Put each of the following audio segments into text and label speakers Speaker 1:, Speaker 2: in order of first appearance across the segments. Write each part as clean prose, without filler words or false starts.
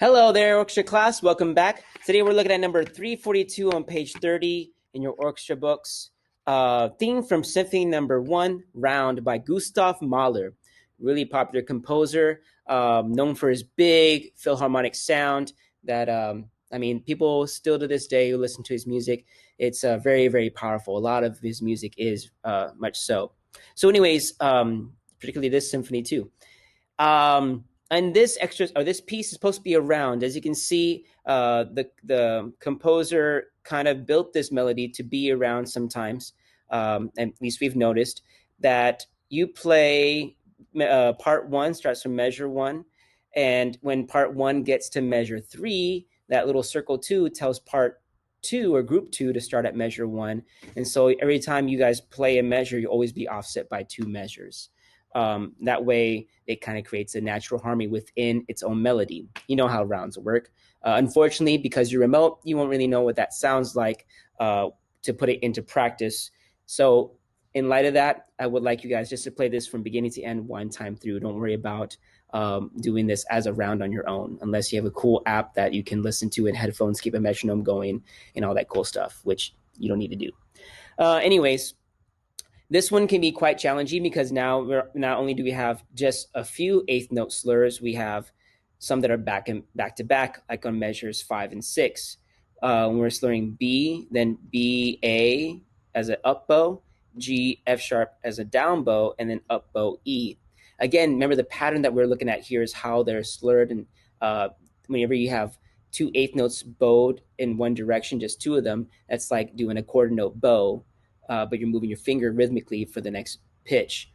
Speaker 1: Hello there, orchestra class. Welcome back. Today we're looking at number 342 on page 30 in your orchestra books. Theme from Symphony Number 1, Round by Gustav Mahler. Really popular composer, known for his big Philharmonic sound that, people still to this day who listen to his music. It's very, very powerful. A lot of his music is much so. So anyways, particularly this symphony too. And this piece is supposed to be around. As you can see, the composer kind of built this melody to be around sometimes. At least we've noticed that you play part one starts from measure one, and when part one gets to measure three, that little circle two tells part two or group two to start at measure one. And so every time you guys play a measure, you always be offset by two measures. That way, it kind of creates a natural harmony within its own melody. You know how rounds work. Unfortunately, because you're remote, you won't really know what that sounds like to put it into practice. So in light of that, I would like you guys just to play this from beginning to end one time through. Don't worry about doing this as a round on your own, unless you have a cool app that you can listen to in headphones, keep a metronome going, and all that cool stuff, which you don't need to do. Anyways, this one can be quite challenging because now not only do we have just a few eighth note slurs, we have some that are back to back, like on measures 5 and 6. When we're slurring B, then B, A as an up bow, G, F sharp as a down bow, and then up bow, E. Again, remember the pattern that we're looking at here is how they're slurred. And whenever you have two eighth notes bowed in one direction, just two of them, that's like doing a quarter note bow. But you're moving your finger rhythmically for the next pitch.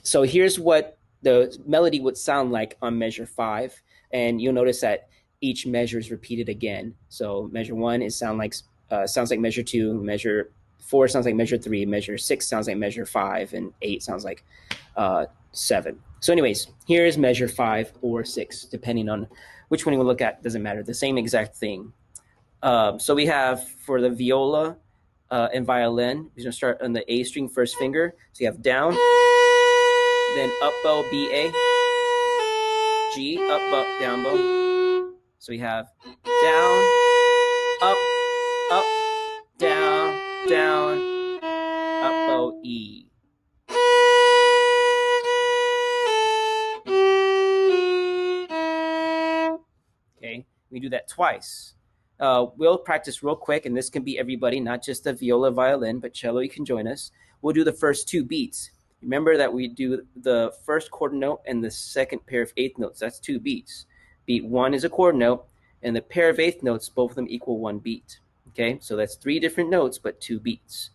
Speaker 1: So here's what the melody would sound like on measure 5. And you'll notice that each measure is repeated again. So measure 1 sounds like measure 2, measure 4 sounds like measure 3, measure 6 sounds like measure 5, and 8 sounds like 7. So anyways, here's measure 5 or 6, depending on which one you look at, doesn't matter, the same exact thing. So we have for the viola, and violin, we're going to start on the A string first finger. So you have down, then up bow, B, A, G, up bow, down bow. So we have down, up, down, up bow, E. Okay, we do that twice. We'll practice real quick, and this can be everybody, not just the viola, violin, but cello, you can join us. We'll do the first two beats. Remember that we do the first quarter note and the second pair of eighth notes. That's 2 beats. Beat 1 is a quarter note, and the pair of eighth notes, both of them equal 1 beat. Okay, so that's 3 different notes, but 2 beats.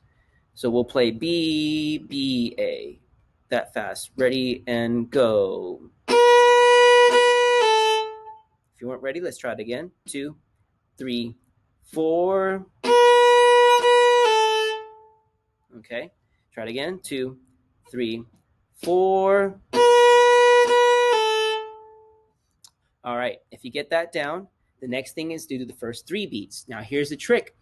Speaker 1: So we'll play B, B, A, that fast. Ready, and go. If you weren't ready, let's try it again. 2, 3, 4. Okay, try it again. 2, 3, 4. All right, if you get that down, the next thing is to do the first 3 beats. Now here's the trick.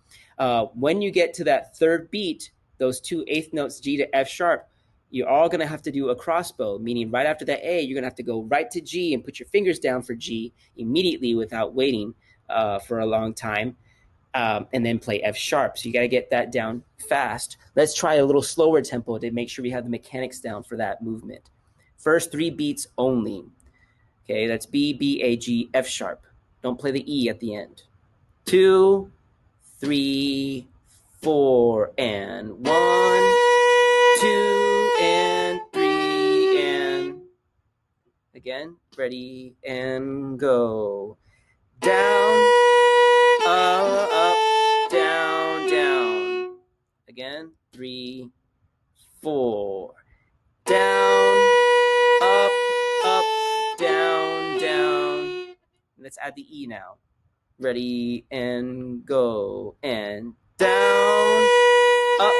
Speaker 1: When you get to that third beat, those 2 eighth notes, G to F sharp, you're all going to have to do a crossbow, meaning right after that A, you're going to have to go right to G and put your fingers down for G immediately without waiting for a long time, and then play F sharp. So you got to get that down fast. Let's try a little slower tempo to make sure we have the mechanics down for that movement. First 3 beats only. Okay, that's B, B, A, G, F sharp. Don't play the E at the end. 2, 3, 4, and 1, 2, and 3, and again, ready, and go. Down, up, down. Again, 3, 4. Down, up, down. Let's add the E now. Ready, and go. And down, up,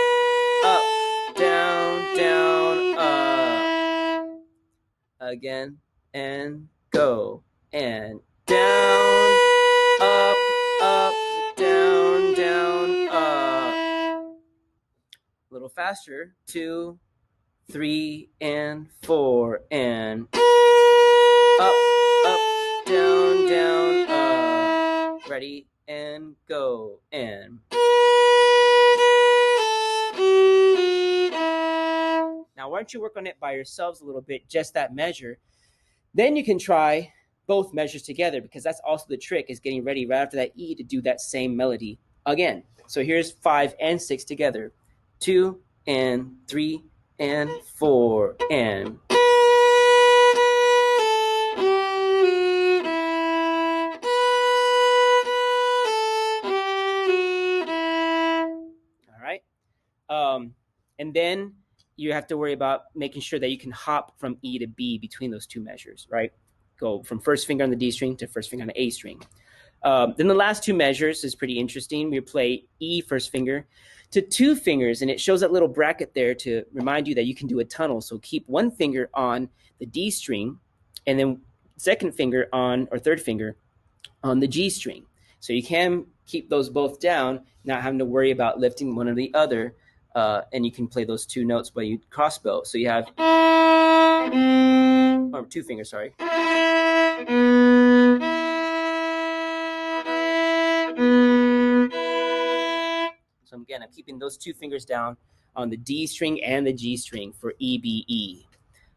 Speaker 1: down, up. Again, and go. And down, up, down, up. A little faster. 2, 3, and 4, and up, down, down, up. Ready, and go, and. Now, why don't you work on it by yourselves a little bit, just that measure. Then you can try both measures together, because that's also the trick, is getting ready right after that E to do that same melody again. So here's 5 and 6 together. 2 and 3 and 4 and. All right. And then you have to worry about making sure that you can hop from E to B between those two measures, right? Go from first finger on the D string to first finger on the A string. Then the last two measures is pretty interesting. We play E first finger to 2 fingers, and it shows that little bracket there to remind you that you can do a tunnel. So keep one finger on the D string, and then second finger on, or third finger on the G string. So you can keep those both down, not having to worry about lifting one or the other, and you can play those 2 notes by you crossbow. So you have, or 2 fingers, sorry. So again, I'm keeping those 2 fingers down on the D string and the G string for E, B, E.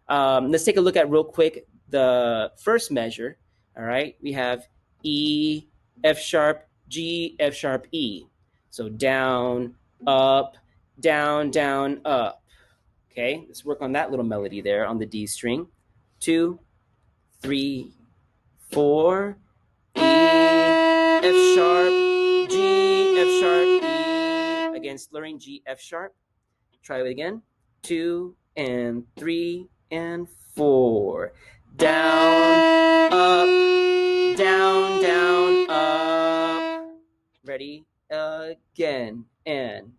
Speaker 1: Let's take a look at real quick the first measure. All right, we have E, F sharp, G, F sharp, E. So down, up, down, down, up. Okay, let's work on that little melody there on the D string. 2, 3, 4, E, F sharp, G, F sharp, E. Again, slurring G, F sharp. Try it again. 2 and 3 and 4. Down, up, down, down, up. Ready? Again, and.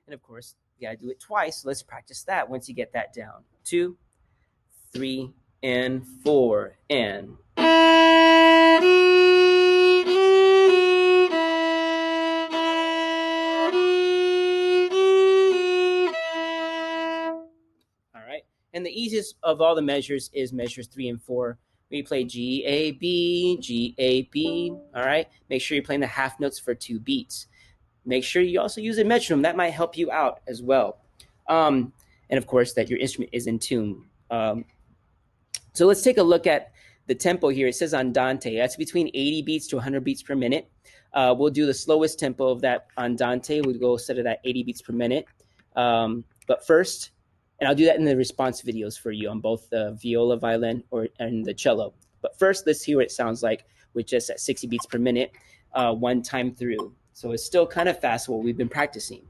Speaker 1: And of course, you gotta do it twice. So let's practice that once you get that down. 2, 3, and 4, and. And the easiest of all the measures is measures 3 and 4. We play G, A, B, G, A, B. All right. Make sure you're playing the half notes for 2 beats. Make sure you also use a metronome. That might help you out as well. And of course, that your instrument is in tune. So let's take a look at the tempo here. It says andante. That's between 80 beats to 100 beats per minute. We'll do the slowest tempo of that andante. We'll go set it at 80 beats per minute. But first, and I'll do that in the response videos for you on both the viola, violin, and the cello. But first, let's hear what it sounds like with just at 60 beats per minute, one time through. So it's still kind of fast what we've been practicing.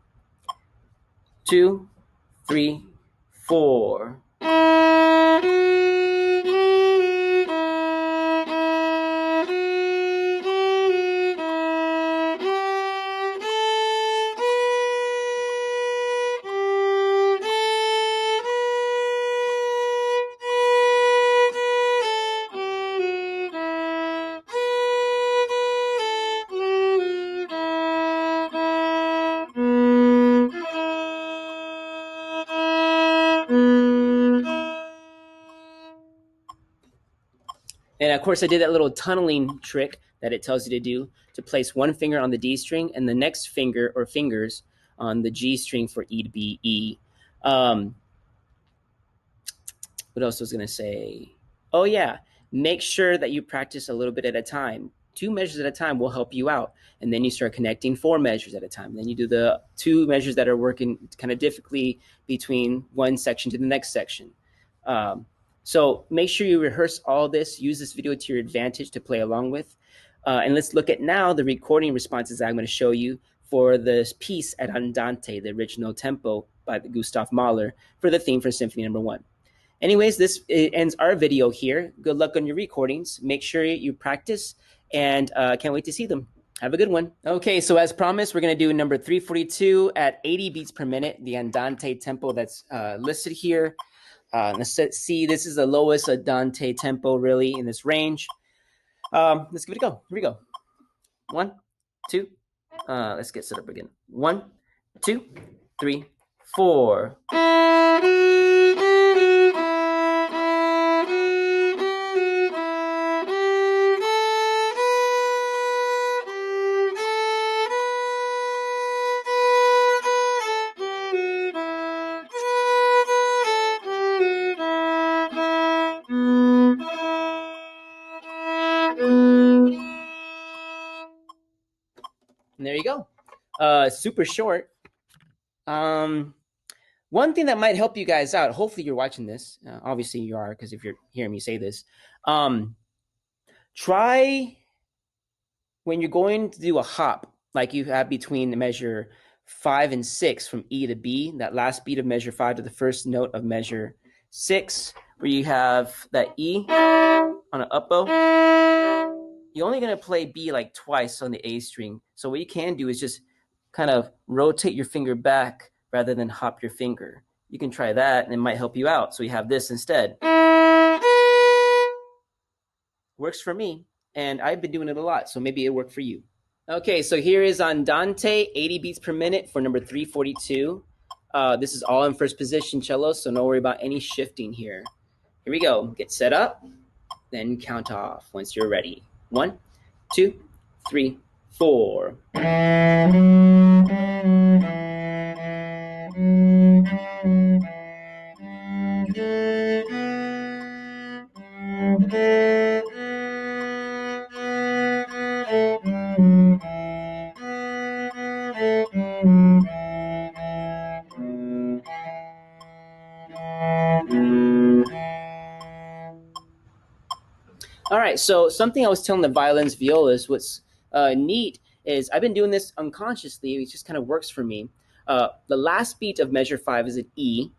Speaker 1: 2, 3, 4. And of course, I did that little tunneling trick that it tells you to do, to place one finger on the D string and the next finger or fingers on the G string for E to B, E. What else was I going to say? Oh, yeah. Make sure that you practice a little bit at a time. 2 measures at a time will help you out. And then you start connecting 4 measures at a time. Then you do the 2 measures that are working kind of difficultly between one section to the next section. So make sure you rehearse all this. Use this video to your advantage to play along with. And let's look at now the recording responses I'm going to show you for this piece at Andante, the original tempo by Gustav Mahler for the theme for Symphony No. 1. Anyways, this ends our video here. Good luck on your recordings. Make sure you practice, and can't wait to see them. Have a good one. Okay, so as promised, we're going to do number 342 at 80 beats per minute, the Andante tempo that's listed here. Let's see, this is the lowest Andante tempo really in this range. Let's give it a go. Here we go. 1, 2. Let's get set up again. 1, 2, 3, 4. And there you go. Super short. One thing that might help you guys out, hopefully you're watching this. Obviously you are, because if you're hearing me say this, try when you're going to do a hop, like you have between the measure 5 and 6 from E to B, that last beat of measure 5 to the first note of measure 6, where you have that E on an up bow, you're only going to play B like twice on the A string. So what you can do is just kind of rotate your finger back rather than hop your finger. You can try that and it might help you out. So you have this instead. Works for me, and I've been doing it a lot, so maybe it worked for you. Okay, so here is Andante, 80 beats per minute for number 342. This is all in first position cello, so don't worry about any shifting here. Here we go. Get set up, then count off once you're ready. 1, 2, 3, 4. All right, so something I was telling the violins, violas, what's neat is I've been doing this unconsciously. It just kind of works for me. The last beat of measure 5 is an E,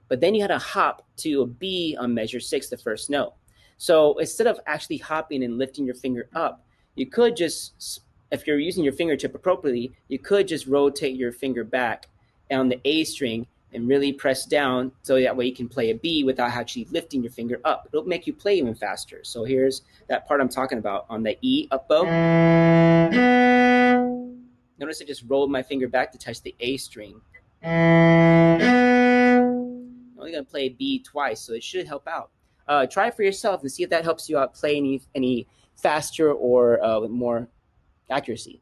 Speaker 1: but then you had to hop to a B on measure 6, the first note. So instead of actually hopping and lifting your finger up, you could just, if you're using your fingertip appropriately, you could just rotate your finger back on the A string and really press down so that way you can play a B without actually lifting your finger up. It'll make you play even faster. So here's that part I'm talking about on the E up bow. Notice I just rolled my finger back to touch the A string. I'm only going to play B twice, so it should help out. Try it for yourself and see if that helps you out play any faster or with more accuracy.